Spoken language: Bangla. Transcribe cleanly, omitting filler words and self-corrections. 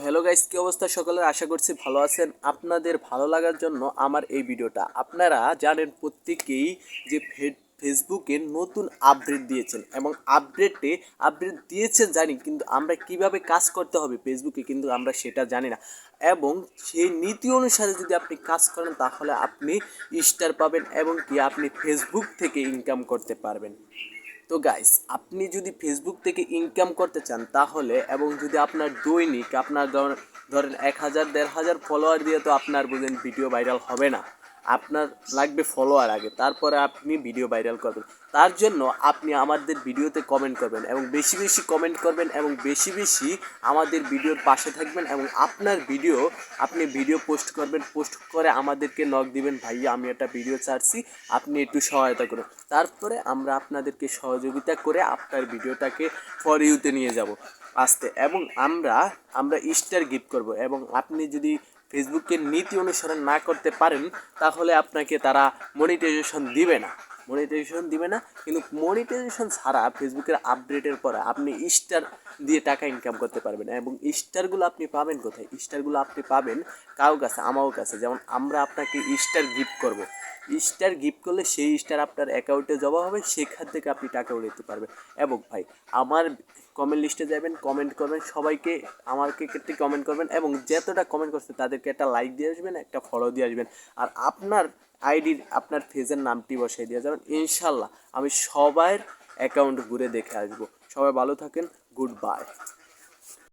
হ্যালো গাইস, কি অবস্থা সকলের? আশা করছি ভালো আছেন। আপনাদের ভালো লাগার জন্য আমার এই ভিডিওটা। আপনারা জানেন প্রত্যেকেই যে ফেসবুকে নতুন আপডেট দিয়েছেন এবং আপডেট দিয়েছেন জানি, কিন্তু আমরা কিভাবে কাজ করতে হবে ফেসবুকে কিন্তু আমরা সেটা জানি না। এবং সেই নীতি অনুসারে যদি আপনি কাজ করেন তাহলে আপনি স্টার পাবেন এবং কি আপনি ফেসবুক থেকে ইনকাম করতে পারবেন। তো গাইস, আপনি যদি ফেসবুক থেকে ইনকাম করতে চান তাহলে, এবং যদি আপনার দৈনিক আপনার ধরেন 1000 1500 ফলোয়ার দিয়ে তো আপনার বুঝেন ভিডিও ভাইরাল হবে না। আপনার লাগবে ফলোয়ার আগে, তারপরে আপনি ভিডিও ভাইরাল করবেন। তার জন্য আপনি আমাদের ভিডিওতে কমেন্ট করবেন এবং বেশি বেশি কমেন্ট করবেন এবং বেশি বেশি আমাদের ভিডিওর পাশে থাকবেন এবং আপনার আপনি ভিডিও পোস্ট করবেন, পোস্ট করে আমাদেরকে নক দিবেন, ভাইয়া আমি একটা ভিডিও ছাড়ছি, আপনি একটু সহায়তা করুন। তারপরে আমরা আপনাদেরকে সহযোগিতা করে আপনার ভিডিওটাকে ফর ইউতে নিয়ে যাব আসতে, এবং আমরা স্টার গিফট করব। এবং আপনি যদি ফেসবুকের নীতি অনুসরণ না করতে পারেন তাহলে আপনাকে তারা মনিটাইজেশন দিবে না। কিন্তু মনিটাইজেশন ছাড়া ফেসবুকের আপডেটের পরে আপনি স্টার দিয়ে টাকা ইনকাম করতে পারবেন। এবং স্টারগুলো আপনি পাবেন কোথায়? স্টারগুলো আপনি পাবেন কারো কাছে, আমারও কাছে। যেমন আমরা আপনাকে স্টার গিফট করব, স্টার গিফট করলে সেই স্টার আপনার অ্যাকাউন্টে জমা হবে, সেখান থেকে আপনি টাকা উঠাতে পারবেন। এবং ভাই, আমার কমেন্ট লিস্টে যাবেন, কমেন্ট করবেন, সবাইকে আমাকে ক্ষেত্রে কমেন্ট করবেন এবং যতটা কমেন্ট করছে তাদেরকে একটা লাইক দিয়ে আসবেন, একটা ফলো দিয়ে আসবেন, আর আপনার আইডির আপনার ফেজের নামটি বসাই দিয়ে যাবেন। ইনশাল্লাহ আমি সবার অ্যাকাউন্ট ঘুরে দেখে আসবো। সবাই ভালো থাকেন, গুড বাই।